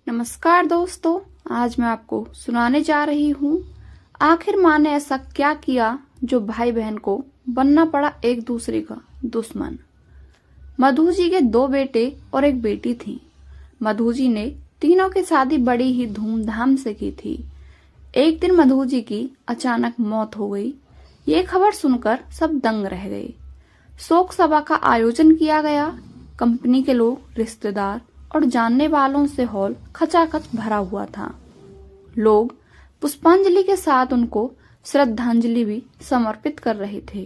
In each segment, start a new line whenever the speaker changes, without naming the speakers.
नमस्कार दोस्तों, आज मैं आपको सुनाने जा रही हूँ आखिर माँ ने ऐसा क्या किया जो भाई बहन को बनना पड़ा एक दूसरे का दुश्मन। मधु जी के 2 बेटे और 1 बेटी थी। मधु जी ने तीनों की शादी बड़ी ही धूमधाम से की थी। एक दिन मधु जी की अचानक मौत हो गई। ये खबर सुनकर सब दंग रह गए। शोक सभा का आयोजन किया गया। कंपनी के लोग, रिश्तेदार और जानने वालों से हॉल खचाखच भरा हुआ था। लोग पुष्पांजलि के साथ उनको श्रद्धांजलि भी समर्पित कर रहे थे।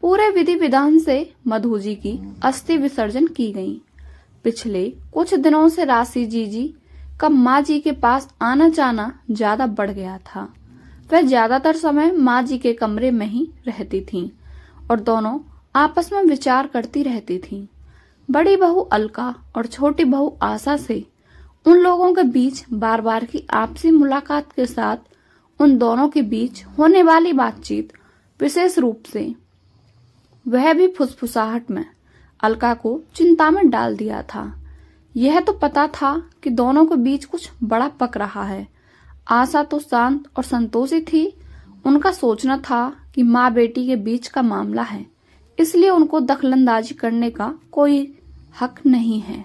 पूरे विधि विधान से मधु जी की अस्थि विसर्जन की गई। पिछले कुछ दिनों से राशि जी का माँ जी के पास आना जाना ज्यादा बढ़ गया था। वह ज्यादातर समय माँ जी के कमरे में ही रहती थीं और दोनों आपस में विचार करती रहती थीं। बड़ी बहू अलका और छोटी बहू आशा से उन लोगों के बीच बार बार की आपसी मुलाकात के साथ उन दोनों के बीच होने वाली बातचीत, विशेष रूप से वह भी फुसफुसाहट में, अलका को चिंता में डाल दिया था। यह तो पता था कि दोनों के बीच कुछ बड़ा पक रहा है। आशा तो शांत और संतोषी थी। उनका सोचना था कि माँ बेटी के बीच का मामला है, इसलिए उनको दखलंदाजी करने का कोई हक नहीं है।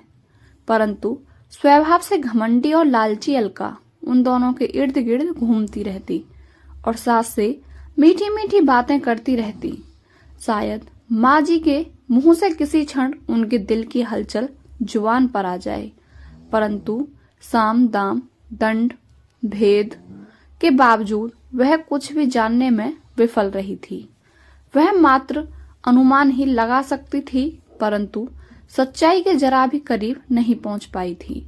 परंतु स्वभाव से घमंडी और लालची अलका उन दोनों के इर्द गिर्द घूमती रहती और सास से मीठी मीठी बातें करती रहती। शायद माँ जी के मुंह से किसी क्षण उनके दिल की हलचल जुबान पर आ जाए, परंतु साम दाम दंड भेद के बावजूद वह कुछ भी जानने में विफल रही थी। वह मात्र अनुमान ही लगा सकती थी, परंतु सच्चाई के जरा भी करीब नहीं पहुंच पाई थी।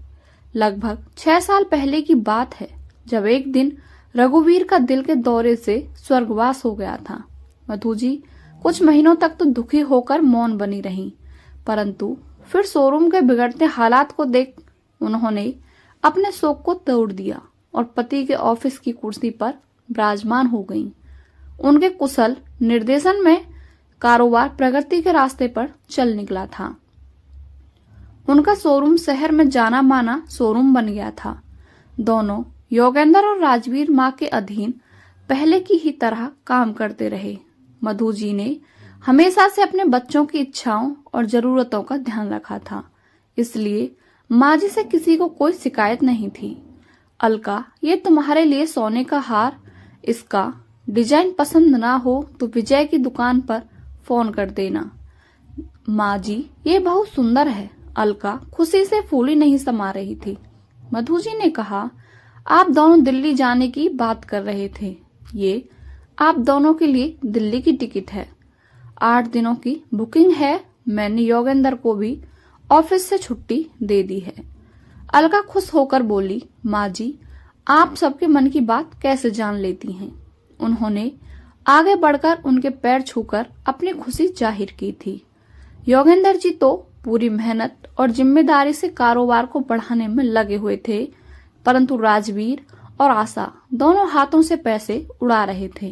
लगभग 6 साल पहले की बात है, जब एक दिन रघुवीर का दिल के दौरे से स्वर्गवास हो गया था। मधु जी कुछ महीनों तक तो दुखी होकर मौन बनी रहीं, परंतु फिर शोरूम के बिगड़ते हालात को देख उन्होंने अपने शोक को तोड़ दिया और पति के ऑफिस की कुर्सी पर विराजमान हो गईं। उनके कुशल निर्देशन में कारोबार प्रगति के रास्ते पर चल निकला था। उनका शोरूम शहर में जाना माना शोरूम बन गया था। दोनों योगेंद्र और राजवीर माँ के अधीन पहले की ही तरह काम करते रहे। मधु जी ने हमेशा से अपने बच्चों की इच्छाओं और जरूरतों का ध्यान रखा था, इसलिए माँ जी से किसी को कोई शिकायत नहीं थी। अलका, ये तुम्हारे लिए सोने का हार, इसका डिजाइन पसंद ना हो तो विजय की दुकान पर फोन कर देना। माँ जी, ये बहुत सुंदर है। अलका खुशी से फूली नहीं समा रही थी। मधु जी ने कहा, आप दोनों दिल्ली जाने की बात कर रहे थे। ये आप दोनों के लिए दिल्ली की टिकट है। 8 दिनों की बुकिंग है। मैंने योगेंद्र को भी ऑफिस से छुट्टी दे दी है। अलका खुश होकर बोली, माँ जी, आप सबके मन की बात कैसे जान लेती हैं। उन्होंने आगे बढ़कर उनके पैर छूकर अपनी खुशी जाहिर की थी। योगेंद्र जी तो पूरी मेहनत और जिम्मेदारी से कारोबार को बढ़ाने में लगे हुए थे, परंतु राजवीर और आशा दोनों हाथों से पैसे उड़ा रहे थे।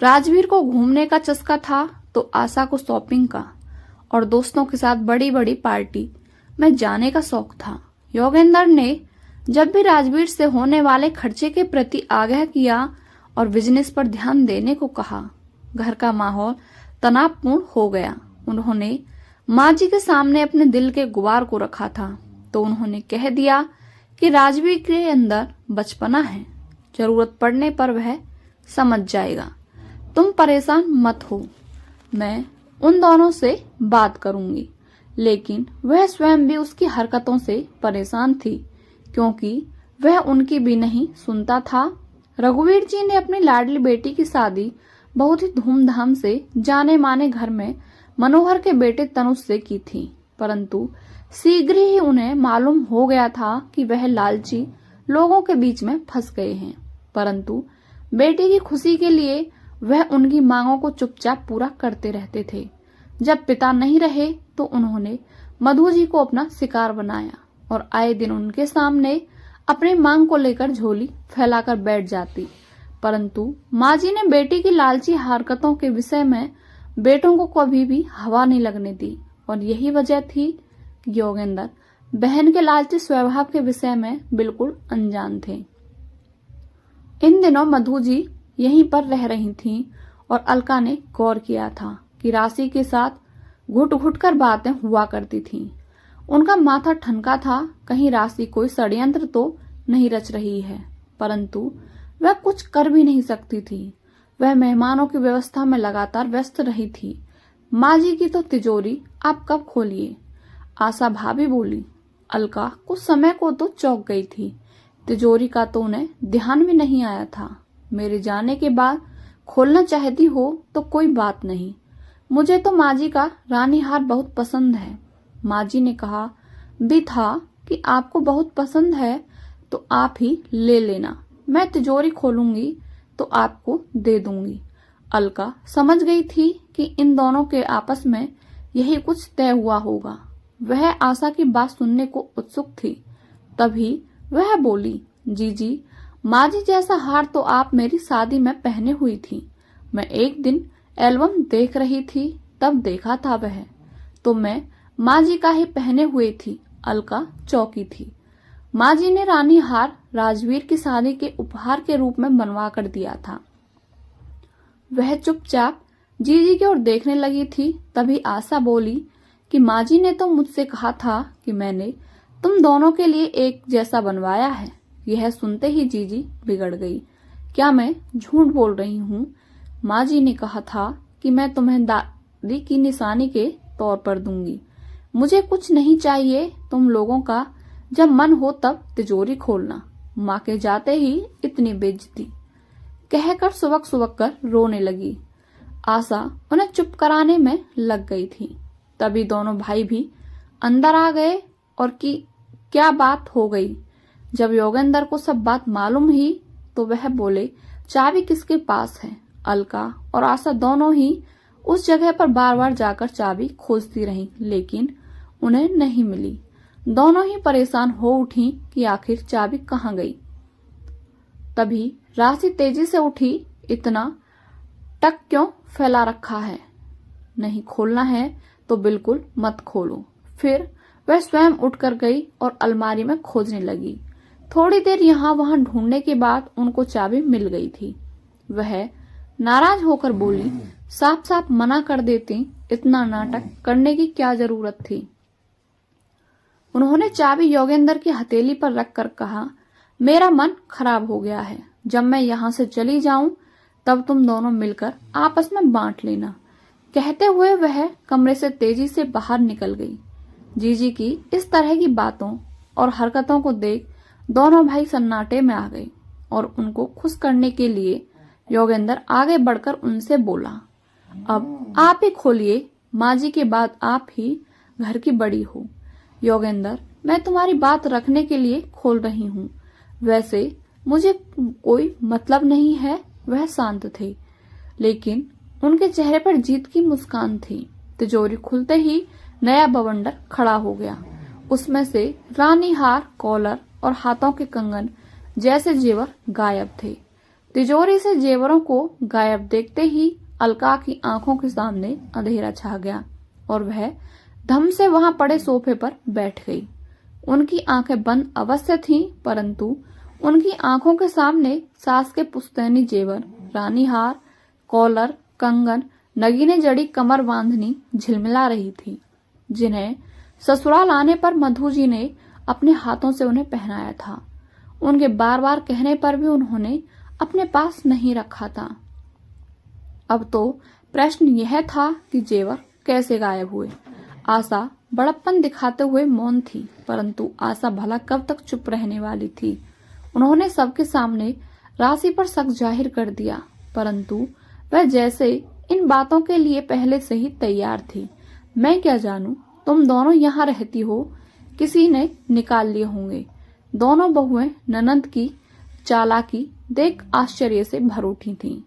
राजवीर को घूमने का चस्का था तो आशा को शॉपिंग का और दोस्तों के साथ बड़ी बड़ी पार्टी में जाने का शौक था। योगेंद्र ने जब भी राजवीर से होने वाले खर्चे के प्रति आगाह किया और बिजनेस पर ध्यान देने को कहा, घर का माहौल तनावपूर्ण हो गया। उन्होंने माँ जी के सामने अपने दिल के गुबार को रखा था तो उन्होंने कह दिया कि राजवीर के अंदर बचपना है, जरूरत पड़ने पर वह समझ जाएगा। तुम परेशान मत हो, मैं उन दोनों से बात करूंगी। लेकिन वह स्वयं भी उसकी हरकतों से परेशान थी, क्योंकि वह उनकी भी नहीं सुनता था। रघुवीर जी ने अपनी लाडली बेटी की शादी बहुत ही धूमधाम से जाने माने घर में मनोहर के बेटे तनुज से की थी, परंतु शीघ्र ही उन्हें मालूम हो गया था कि वह लालची लोगों के बीच में फंस गए हैं। परंतु बेटी की खुशी के लिए वह उनकी मांगों को चुपचाप पूरा करते रहते थे। जब पिता नहीं रहे तो उन्होंने मधु जी को अपना शिकार बनाया और आए दिन उनके सामने अपनी मांग को लेकर झोली फैलाकर बैठ जाती। परंतु माँ जी ने बेटी की लालची हरकतों के विषय में बेटों को कभी भी हवा नहीं लगने दी और यही वजह थी कि योगेंद्र बहन के लालची स्वभाव के विषय में बिल्कुल अनजान थे। इन दिनों मधु जी यहीं पर रह रही थीं और अलका ने गौर किया था कि राशि के साथ घुट घुट कर बातें हुआ करती थीं। उनका माथा ठनका था, कहीं राशि कोई षड्यंत्र तो नहीं रच रही है, परंतु वह कुछ कर भी नहीं सकती थी। वह मेहमानों की व्यवस्था में लगातार व्यस्त रही थी। माँ जी की तो तिजोरी आप कब खोलिए? आशा भाभी बोली। अलका कुछ समय को तो चौंक गई थी। तिजोरी का तो उन्हें ध्यान भी नहीं आया था। मेरे जाने के बाद खोलना चाहती हो तो कोई बात नहीं, मुझे तो माँ जी का रानी हार बहुत पसंद है। माँ जी ने कहा भी था कि आपको बहुत पसंद है तो आप ही ले लेना, मैं तिजोरी खोलूंगी तो आपको दे दूंगी। अलका समझ गई थी कि इन दोनों के आपस में यही कुछ तय हुआ होगा। वह आशा की बात सुनने को उत्सुक थी। तभी वह बोली, जीजी, माँ जी जैसा हार तो आप मेरी शादी में पहने हुई थी। मैं एक दिन एल्बम देख रही थी, तब देखा था वह तो मैं माँ जी का ही पहने हुए थी। अलका चौंकी थी। माँ जी ने रानी हार राजवीर की शादी के उपहार के रूप में बनवा कर दिया था। वह चुपचाप जीजी की ओर देखने लगी थी। तभी आशा बोली कि माँ जी ने तो मुझसे कहा था कि मैंने तुम दोनों के लिए एक जैसा बनवाया है। यह सुनते ही जीजी बिगड़ गई। क्या मैं झूठ बोल रही हूँ? माँ जी ने कहा था कि मैं तुम्हें दादी की निशानी के तौर पर दूंगी। मुझे कुछ नहीं चाहिए, तुम लोगों का जब मन हो तब तिजोरी खोलना। माँ के जाते ही इतनी बेइज्जती कहकर सुबक सुबक कर रोने लगी। आशा उन्हें चुप कराने में लग गई थी। तभी दोनों भाई भी अंदर आ गए और कि क्या बात हो गई। जब योगेंद्र को सब बात मालूम ही तो वह बोले, चाबी किसके पास है? अलका और आशा दोनों ही उस जगह पर बार बार जाकर चाबी खोजती रहीं, लेकिन उन्हें नहीं मिली। दोनों ही परेशान हो उठी कि आखिर चाबी कहाँ गई। तभी राशि तेजी से उठी। इतना टक क्यों फैला रखा है? नहीं खोलना है तो बिल्कुल मत खोलो। फिर वह स्वयं उठकर गई और अलमारी में खोजने लगी। थोड़ी देर यहाँ वहां ढूंढने के बाद उनको चाबी मिल गई थी। वह नाराज होकर बोली, साफ साफ मना कर देती, इतना नाटक करने की क्या जरूरत थी? उन्होंने चाबी योगेंद्र की हथेली पर रखकर कहा, मेरा मन खराब हो गया है। जब मैं यहाँ से चली जाऊं तब तुम दोनों मिलकर आपस में बांट लेना। कहते हुए वह कमरे से तेजी से बाहर निकल गई। जीजी की इस तरह की बातों और हरकतों को देख दोनों भाई सन्नाटे में आ गए और उनको खुश करने के लिए योगेंद्र आगे बढ़कर उनसे बोला, अब आप ही खोलिए, माँ जी के बाद आप ही घर की बड़ी हो। योगेंद्र, मैं तुम्हारी बात रखने के लिए खोल रही हूँ, वैसे मुझे कोई मतलब नहीं है। वह शांत थे, लेकिन उनके चेहरे पर जीत की मुस्कान थी। तिजोरी खुलते ही नया बवंडर खड़ा हो गया। उसमें से रानी हार, कॉलर और हाथों के कंगन जैसे जेवर गायब थे। तिजोरी से जेवरों को गायब देखते ही अलका की आंखों के सामने अंधेरा छा गया और वह धम से वहां पड़े सोफे पर बैठ गई। उनकी आंखें बंद अवश्य थीं, परंतु उनकी आंखों के सामने सास के पुश्तैनी जेवर, रानी हार, कॉलर, कंगन, नगीने जड़ी कमर बांधनी झिलमिला रही थी, जिन्हें ससुराल आने पर मधु जी ने अपने हाथों से उन्हें पहनाया था। उनके बार बार कहने पर भी उन्होंने अपने पास नहीं रखा था। अब तो प्रश्न यह था कि जेवर कैसे गायब हुए। आशा बड़प्पन दिखाते हुए मौन थी, परंतु आशा भला कब तक चुप रहने वाली थी। उन्होंने सबके सामने राशि पर शक जाहिर कर दिया, परंतु वह जैसे इन बातों के लिए पहले से ही तैयार थी। मैं क्या जानूं, तुम दोनों यहाँ रहती हो, किसी ने निकाल लिए होंगे। दोनों बहुएं ननंद की चालाकी देख आश्चर्य से भर उठी थीं।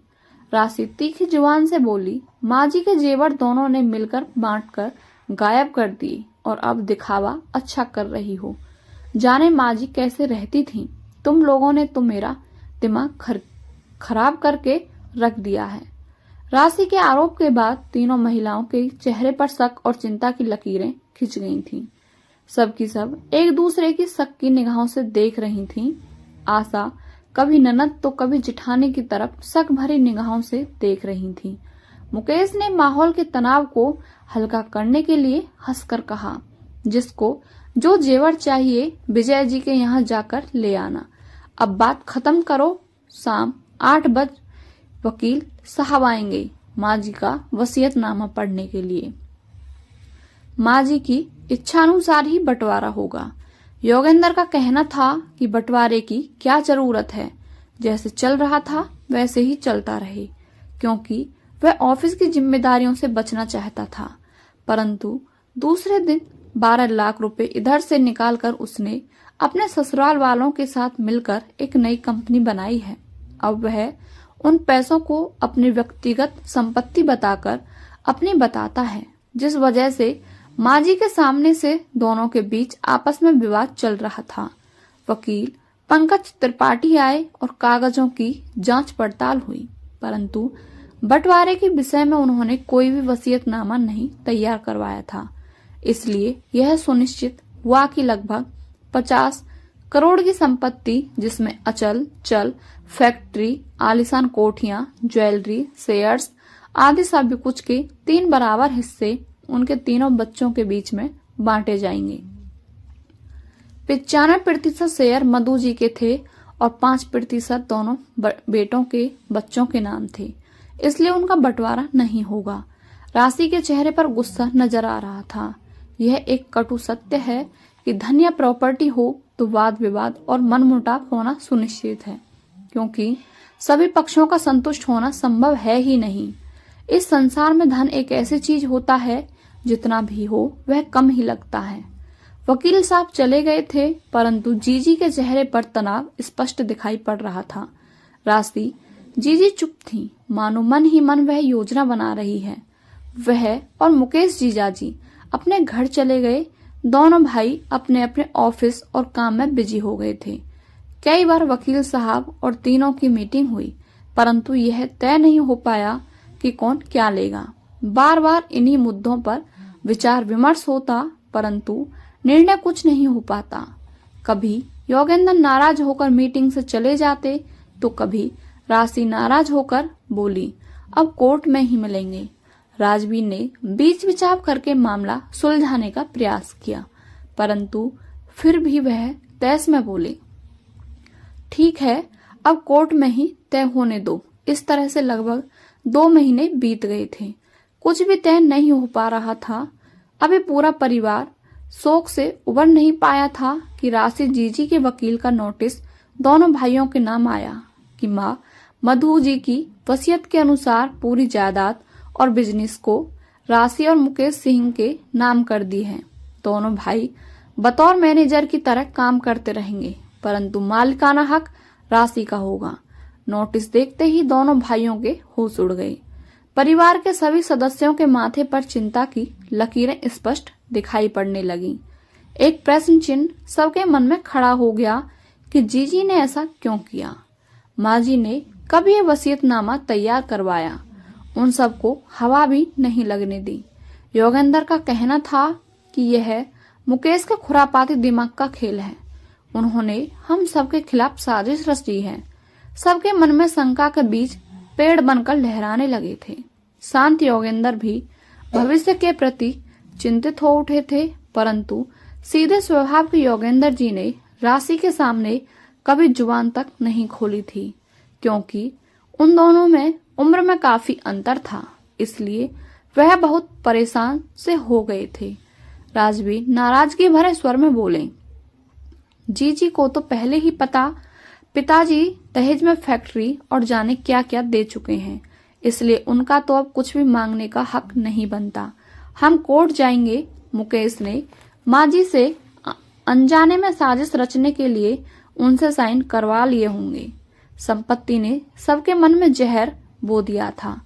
राशि तीखी जुबान से बोली, माँ जी के जेवर दोनों ने मिलकर बांटकर गायब कर दिए और अब दिखावा अच्छा कर रही हो। जाने माँ जी कैसे रहती थीं। तुम लोगों ने तो मेरा दिमाग खराब करके रख दिया है। राशि के आरोप के बाद तीनों महिलाओं के चेहरे पर शक और चिंता की लकीरें खिंच गई थीं। सबकी सब एक दूसरे की शक की निगाहों से देख रही थीं। आशा कभी ननद तो कभी जिठानी की तरफ शक भरी निगाहों से देख रही थी। मुकेश ने माहौल के तनाव को हल्का करने के लिए हंसकर कहा, जिसको जो जेवर चाहिए विजय जी के यहाँ जाकर ले आना। अब बात खत्म करो, शाम 8 बजे वकील साहब आएंगे माँ जी का वसीयतनामा पढ़ने के लिए। माँ जी की इच्छानुसार ही बंटवारा होगा। योगेंद्र का कहना था कि बंटवारे की क्या जरूरत है, जैसे चल रहा था वैसे ही चलता रहे, क्योंकि वह ऑफिस की जिम्मेदारियों से बचना चाहता था। परंतु दूसरे दिन 12 लाख रुपए इधर से निकालकर उसने अपने ससुराल वालों के साथ मिलकर एक नई कंपनी बनाई है। अब वह उन पैसों को अपनी व्यक्तिगत संपत्ति बताकर अपनी बताता है, जिस वजह से माँ जी के सामने से दोनों के बीच आपस में विवाद चल रहा था। वकील पंकज त्रिपाठी आए और कागजों की जांच पड़ताल हुई, परंतु बंटवारे के विषय में उन्होंने कोई भी वसीयतनामा नहीं तैयार करवाया था। इसलिए यह सुनिश्चित हुआ कि लगभग 50 करोड़ की संपत्ति, जिसमें अचल चल, फैक्ट्री, आलीशान कोठियां, ज्वेलरी, शेयर्स आदि सभी कुछ के 3 बराबर हिस्से उनके तीनों बच्चों के बीच में बांटे जाएंगे। 95% शेयर मधु जी के थे और 5% दोनों बेटों के बच्चों के नाम थे, इसलिए उनका बंटवारा नहीं होगा। राशि के चेहरे पर गुस्सा नजर आ रहा था। यह एक कटु सत्य है कि धन या प्रॉपर्टी हो तो वाद विवाद और मनमुटाव होना सुनिश्चित है, क्योंकि सभी पक्षों का संतुष्ट होना संभव है ही नहीं। इस संसार में धन एक ऐसी चीज होता है, जितना भी हो वह कम ही लगता है। वकील साहब चले गए थे, परंतु जीजी के चेहरे पर तनाव स्पष्ट दिखाई पड़ रहा था। राशि जीजी चुप थी, मानो मन ही मन वह योजना बना रही है। वह और मुकेश जीजाजी अपने घर चले गए। दोनों भाई अपने अपने ऑफिस और काम में बिजी हो गए थे। कई बार वकील साहब और तीनों की मीटिंग हुई, परंतु यह तय नहीं हो पाया कि कौन क्या लेगा। बार बार इन्हीं मुद्दों पर विचार विमर्श होता, परंतु निर्णय कुछ नहीं हो पाता। कभी योगेंद्र नाराज होकर मीटिंग से चले जाते, तो कभी राशि नाराज होकर बोली, अब कोर्ट में ही मिलेंगे। राजवीर ने बीच विचार करके मामला सुलझाने का प्रयास किया, परंतु फिर भी वह तैस में बोले, ठीक है, अब कोर्ट में ही तय होने दो। इस तरह से लगभग 2 महीने बीत गए थे। कुछ भी तय नहीं हो पा रहा था। अभी पूरा परिवार शोक से उबर नहीं पाया था कि राशि जीजी के वकील का नोटिस दोनों भाइयों के नाम आया कि माँ मधु जी की वसीयत के अनुसार पूरी जायदाद और बिजनेस को राशि और मुकेश सिंह के नाम कर दी है। दोनों भाई बतौर मैनेजर की तरह काम करते रहेंगे, परंतु मालिकाना हक राशि का होगा। नोटिस देखते ही दोनों भाइयों के होश उड़ गए। परिवार के सभी सदस्यों के माथे पर चिंता की लकीरें स्पष्ट दिखाई पड़ने लगीं। एक प्रश्न चिन्ह सबके मन में खड़ा हो गया कि जीजी ने ऐसा क्यों किया। माँ जी ने कभी ये वसीयतनामा तैयार करवाया, उन सबको हवा भी नहीं लगने दी। योगेंद्र का कहना था कि यह मुकेश के खुरापाती दिमाग का खेल है। उन्होंने हम सबके खिलाफ साजिश रची है। सबके मन में शंका के बीज पेड़ बनकर लहराने लगे थे। शांत योगेंद्र भी भविष्य के प्रति चिंतित हो उठे थे, परंतु सीधे स्वभाव के योगेंद्र जी ने राशि के सामने कभी जुबान तक नहीं खोली थी, क्योंकि उन दोनों में उम्र में काफी अंतर था। इसलिए वह बहुत परेशान से हो गए थे। राजवीर नाराजगी भरे स्वर में बोले, जीजी को तो पहले ही पता, पिताजी दहेज में फैक्ट्री और जाने क्या क्या दे चुके हैं, इसलिए उनका तो अब कुछ भी मांगने का हक नहीं बनता। हम कोर्ट जाएंगे। मुकेश ने माँ जी से अनजाने में साजिश रचने के लिए उनसे साइन करवा लिए होंगे। संपत्ति ने सबके मन में जहर बो दिया था।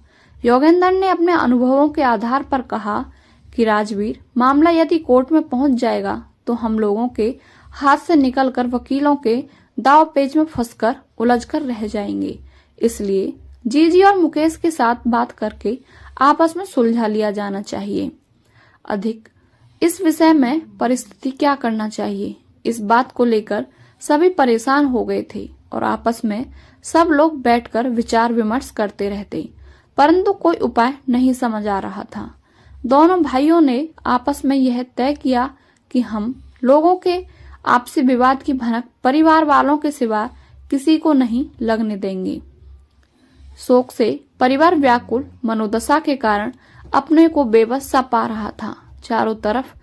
योगेंद्र ने अपने अनुभवों के आधार पर कहा कि राजवीर, मामला यदि कोर्ट में पहुंच जाएगा तो हम लोगों के हाथ से निकलकर वकीलों के दाव पेच में फंसकर उलझकर रह जाएंगे। इसलिए जीजी और मुकेश के साथ बात करके आपस में सुलझा लिया जाना चाहिए। अधिक इस विषय में परिस्थिति क्या करना चाहिए, इस बात को लेकर सभी परेशान हो गए थे और आपस में सब लोग बैठकर विचार विमर्श करते रहते, परंतु कोई उपाय नहीं समझ आ रहा था। दोनों भाइयों ने आपस में यह तय किया कि हम लोगों के आपसी विवाद की भनक परिवार वालों के सिवा किसी को नहीं लगने देंगे। शोक से परिवार व्याकुल मनोदशा के कारण अपने को बेबस सा पा रहा था। चारों तरफ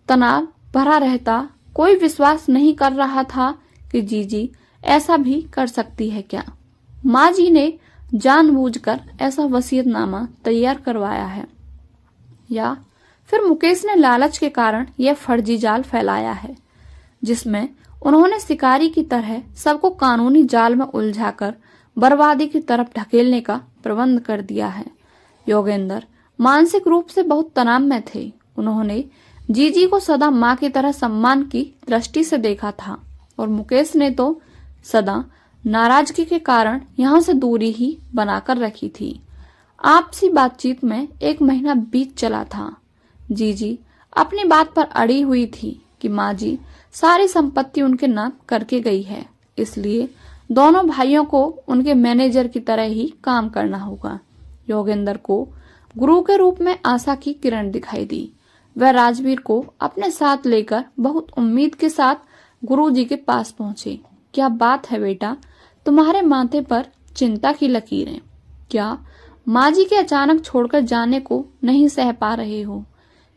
तनाव भरा रहता, कोई विश्वास नहीं कर रहा था कि जीजी ऐसा भी कर सकती है क्या। माँ जी ने जानबूझकर ऐसा वसीयतनामा तैयार करवाया है या फिर मुकेश ने लालच के कारण यह फर्जी जाल फैलाया है, जिसमें उन्होंने शिकारी की तरह सबको कानूनी जाल में उलझाकर बर्बादी की तरफ ढकेलने का प्रबंध कर दिया है। योगेंद्र मानसिक रूप से बहुत तनाव में थे। उन्होंने जीजी को सदा माँ की तरह सम्मान की दृष्टि से देखा था और मुकेश ने तो सदा नाराजगी के कारण यहाँ से दूरी ही बनाकर रखी थी। आपसी बातचीत में 1 महीना बीत चला था। जीजी अपनी बात पर अड़ी हुई थी कि माँ जी सारी संपत्ति उनके नाम करके गई है, इसलिए दोनों भाइयों को उनके मैनेजर की तरह ही काम करना होगा। योगेंद्र को गुरु के रूप में आशा की किरण दिखाई दी। वह राजवीर को अपने साथ लेकर बहुत उम्मीद के साथ गुरुजी के पास पहुंचे। क्या बात है बेटा, तुम्हारे माथे पर चिंता की लकीरें? क्या माँ जी के अचानक छोड़कर जाने को नहीं सह पा रहे हो?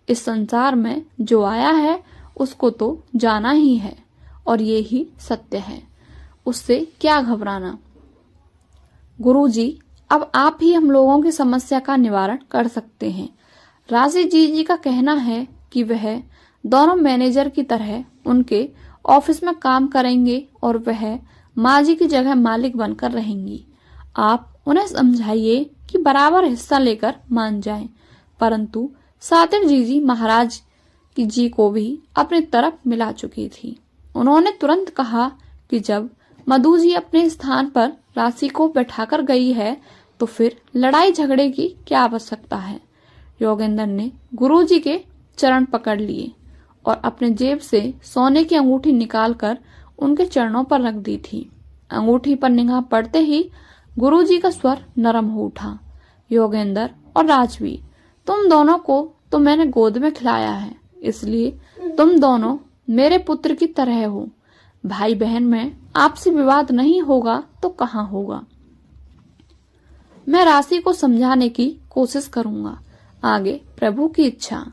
इस संसार में जो आया है उसको तो जाना ही है और ये ही सत्य है, उससे क्या घबराना। गुरुजी, अब आप ही हम लोगों की समस्या का निवारण कर सकते हैं। राजी जी का कहना है कि वह दोनों मैनेजर की तरह उनके ऑफिस में काम करेंगे और वह माँ जी की जगह मालिक बनकर रहेंगी। आप उन्हें समझाइए कि बराबर हिस्सा लेकर मान जाएं, परंतु सातिर जीजी महाराज की जी को भी अपनी तरफ मिला चुकी थी। उन्होंने तुरंत कहा कि जब मधु जी अपने स्थान पर राशि को बैठाकर गई है तो फिर लड़ाई झगड़े की क्या आवश्यकता है। योगेंद्र ने गुरुजी के चरण पकड़ लिए और अपने जेब से सोने की अंगूठी निकालकर उनके चरणों पर रख दी थी। अंगूठी पर निगाह पड़ते ही गुरुजी का स्वर नरम हो उठा। योगेंद्र और राजवीर, तुम दोनों को तो मैंने गोद में खिलाया है, इसलिए तुम दोनों मेरे पुत्र की तरह हो। भाई बहन में आपसी विवाद नहीं होगा तो कहाँ होगा। मैं राशि को समझाने की कोशिश करूंगा, आगे प्रभु की इच्छा।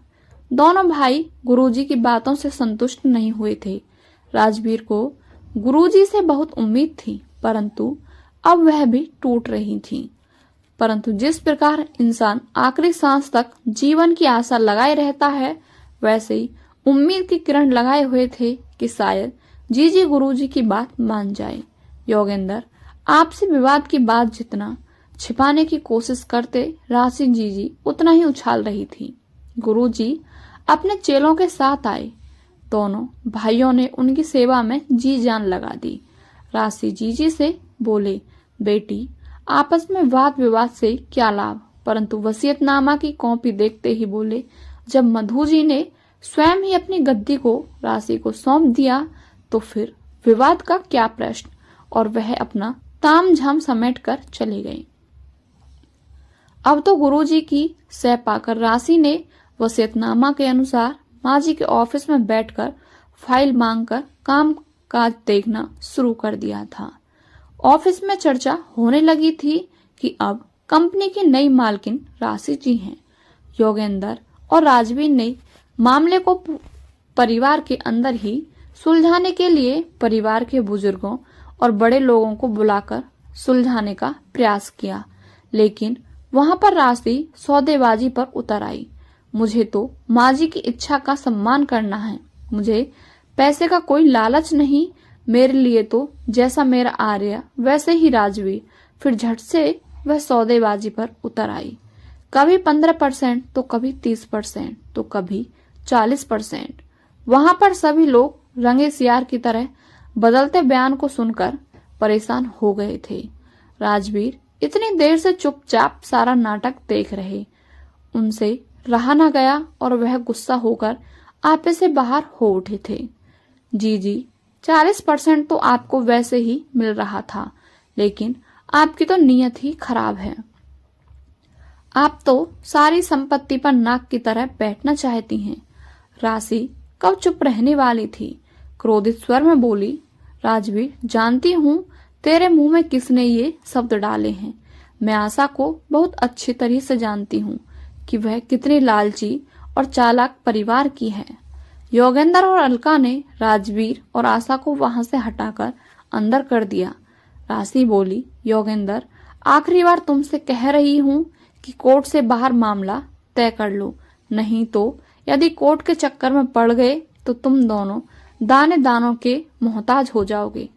दोनों भाई गुरुजी की बातों से संतुष्ट नहीं हुए थे। राजवीर को गुरुजी से बहुत उम्मीद थी, परंतु अब वह भी टूट रही थी। परंतु जिस प्रकार इंसान आखिरी सांस तक जीवन की आशा लगाए रहता है, वैसे ही उम्मीद की किरण लगाए हुए थे कि शायद जीजी गुरुजी की बात मान जाए। योगेंद्र आपसी विवाद की बात जितना छिपाने की कोशिश करते, राशि जीजी उतना ही उछाल रही थी। गुरुजी अपने चेलों के साथ आए। दोनों भाइयों ने उनकी सेवा में जी जान लगा दी। राशि जीजी से बोले, बेटी, आपस में वाद विवाद से क्या लाभ। परंतु वसीयतनामा की कॉपी देखते ही बोले, जब मधु जी ने स्वयं ही अपनी गद्दी को राशि को सौंप दिया तो फिर विवाद का क्या प्रश्न। और वह अपना तामझाम समेट कर चले गए। अब तो गुरुजी की सह पाकर राशि ने वसीयतनामा के अनुसार माँ जी के ऑफिस में बैठकर फाइल मांगकर काम काज देखना शुरू कर दिया था। ऑफिस में चर्चा होने लगी थी कि अब कंपनी की नई मालकिन राशि जी हैं। योगेंद्र और राजवीर ने मामले को परिवार के अंदर ही सुलझाने के लिए परिवार के बुजुर्गों और बड़े लोगों को बुलाकर सुलझाने का प्रयास किया, लेकिन वहां पर राशि सौदेबाजी पर उतर आई। मुझे तो माँ जी की इच्छा का सम्मान करना है, मुझे पैसे का कोई लालच नहीं। मेरे लिए तो जैसा मेरा आर्य वैसे ही राजवीर। फिर झट से वह सौदेबाजी पर उतर आई। कभी 15% तो कभी 30% तो कभी 40%। वहां पर सभी लोग रंगे सियार की तरह बदलते बयान को सुनकर परेशान हो गए थे। राजवीर इतनी देर से चुपचाप सारा नाटक देख रहे, उनसे रहा न गया और वह गुस्सा होकर आपे से बाहर हो उठे थे। जी 40% तो आपको वैसे ही मिल रहा था, लेकिन आपकी तो नीयत ही खराब है। आप तो सारी संपत्ति पर नाक की तरह बैठना चाहती हैं। राशि कब चुप रहने वाली थी, क्रोधित स्वर में बोली, राजवीर, जानती हूँ तेरे मुंह में किसने ये शब्द डाले हैं। मैं आशा को बहुत अच्छी तरह से जानती हूँ कि वह कितनी लालची और चालाक परिवार की है। योगेंद्र और अलका ने राजवीर और आशा को वहां से हटाकर अंदर कर दिया। राशि बोली, योगेंद्र, आखिरी बार तुमसे कह रही हूँ कि कोर्ट से बाहर मामला तय कर लो, नहीं तो यदि कोर्ट के चक्कर में पड़ गए तो तुम दोनों दाने दानों के मोहताज हो जाओगे।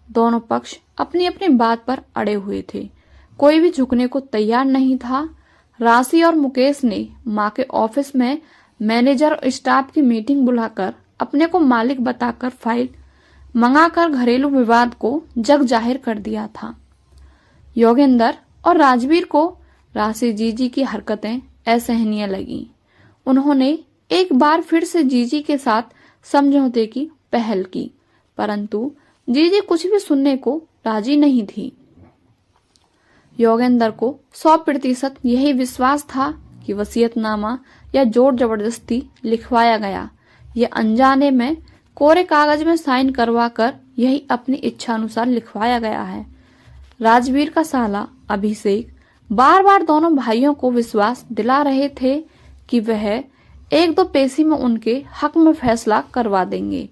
दोनों पक्ष अपनी अपनी बात पर अड़े हुए थे, कोई भी झुकने को तैयार नहीं था। राशि और मुकेश ने माँ के ऑफिस में मैनेजर और स्टाफ की मीटिंग बुलाकर अपने को मालिक बताकर फाइल मंगाकर घरेलू विवाद को जग जाहिर कर दिया था। योगेंद्र और राजवीर को राशि जीजी की हरकतें असहनीय लगी। उन्होंने एक बार फिर से जीजी के साथ समझौते की पहल की, परंतु जीजी कुछ भी सुनने को राजी नहीं थी। योगेंद्र को 100% यही विश्वास था कि वसीयतनामा या जोर जबरदस्ती लिखवाया गया। ये अनजाने में कोरे कागज में साइन करवाकर यही अपनी इच्छा अनुसार लिखवाया गया है। राजवीर का साला अभिषेक बार बार दोनों भाइयों को विश्वास दिला रहे थे कि वह एक दो पेशी में उनके हक में फैसला करवा देंगे।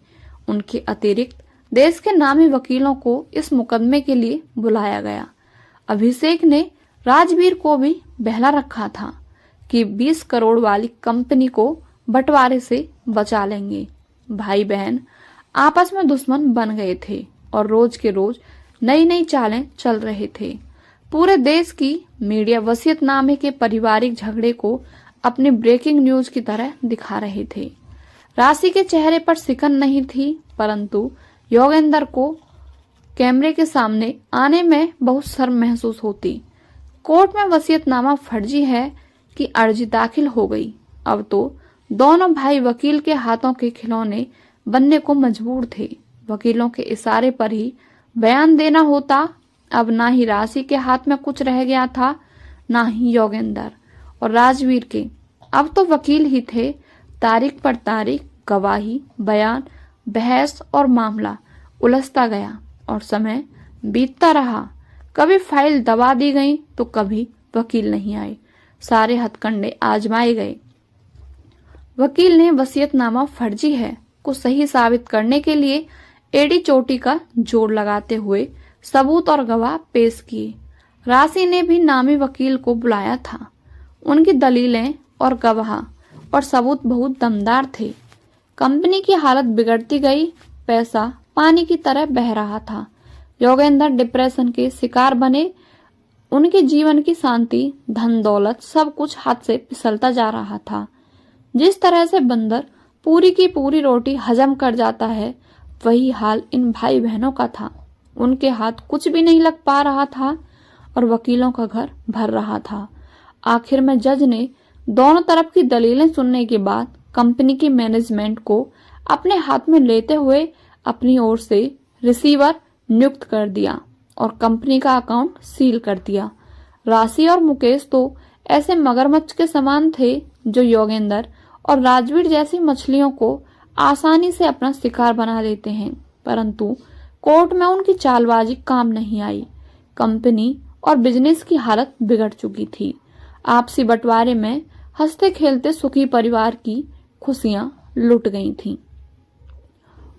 उनके अतिरिक्त देश के नामी वकीलों को इस मुकदमे के लिए बुलाया गया। अभिषेक ने राजवीर को भी बहला रखा था कि 20 करोड़ वाली कंपनी को बंटवारे से बचा लेंगे। भाई बहन आपस में दुश्मन बन गए थे और रोज के रोज नई नई चालें चल रहे थे। पूरे देश की मीडिया वसीयतनामे के पारिवारिक झगड़े को अपनी ब्रेकिंग न्यूज की तरह दिखा रहे थे। राशि के चेहरे पर सिकन नहीं थी, परंतु योगेंद्र को कैमरे के सामने आने में बहुत शर्म महसूस होती। कोर्ट में वसीयतनामा फर्जी है कि अर्जी दाखिल हो गई। अब तो दोनों भाई वकील के हाथों के खिलौने बनने को मजबूर थे। वकीलों के इशारे पर ही बयान देना होता। अब ना ही राशि के हाथ में कुछ रह गया था, ना ही योगेंद्र और राजवीर के। अब तो वकील ही थे। तारीख पर तारीख, गवाही, बयान, बहस और मामला उलझता गया और समय बीतता रहा। कभी फाइल दबा दी गई तो कभी वकील नहीं आए। सारे हथकंडे आजमाए गए। वकील ने वसीयतनामा फर्जी है को सही साबित करने के लिए एड़ी चोटी का जोर लगाते हुए सबूत और गवाह पेश किए। राशि ने भी नामी वकील को बुलाया था। उनकी दलीलें और गवाह और सबूत बहुत दमदार थे। कंपनी की हालत बिगड़ती गई। पैसा पानी की तरह बह रहा था। योगेंद्र डिप्रेशन के शिकार बने। उनके जीवन की शांति, धन दौलत सब कुछ हाथ से फिसलता जा रहा था। जिस तरह से बंदर पूरी की पूरी रोटी हजम कर जाता है, वही हाल इन भाई बहनों का था। उनके हाथ कुछ भी नहीं लग पा रहा था और वकीलों का घर भर रहा था। आखिर में जज ने दोनों तरफ की दलीलें सुनने के बाद कंपनी की मैनेजमेंट को अपने हाथ में लेते हुए अपनी ओर से रिसीवर नियुक्त कर दिया और कंपनी का अकाउंट सील कर दिया। राशि और मुकेश तो ऐसे मगरमच्छ के समान थे जो योगेंद्र और राजवीर जैसी मछलियों को आसानी से अपना शिकार बना लेते हैं, परंतु कोर्ट में उनकी चालबाजी काम नहीं आई। कंपनी और बिजनेस की हालत बिगड़ चुकी थी। आपसी बंटवारे में हंसते खेलते सुखी परिवार की खुशियां लुट गई थीं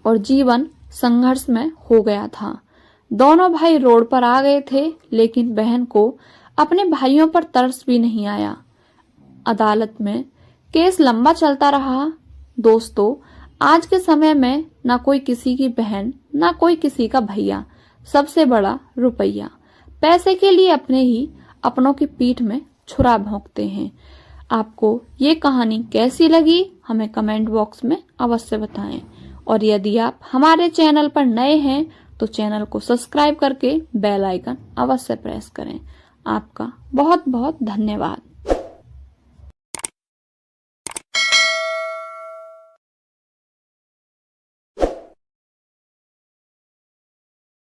और जीवन संघर्ष में हो गया था। दोनों भाई रोड पर आ गए थे, लेकिन बहन को अपने भाइयों पर तरस भी नहीं आया। अदालत में केस लंबा चलता रहा। दोस्तों, आज के समय में ना कोई किसी की बहन, ना कोई किसी का भैया। सबसे बड़ा रुपया। पैसे के लिए अपनों की पीठ में छुरा भोंकते हैं। आपको ये कहानी कैसी लगी हमें कमेंट बॉक्स में अवश्य बताएं और यदि आप हमारे चैनल पर नए हैं तो चैनल को सब्सक्राइब करके बेल आइकन अवश्य प्रेस करें। आपका बहुत बहुत धन्यवाद।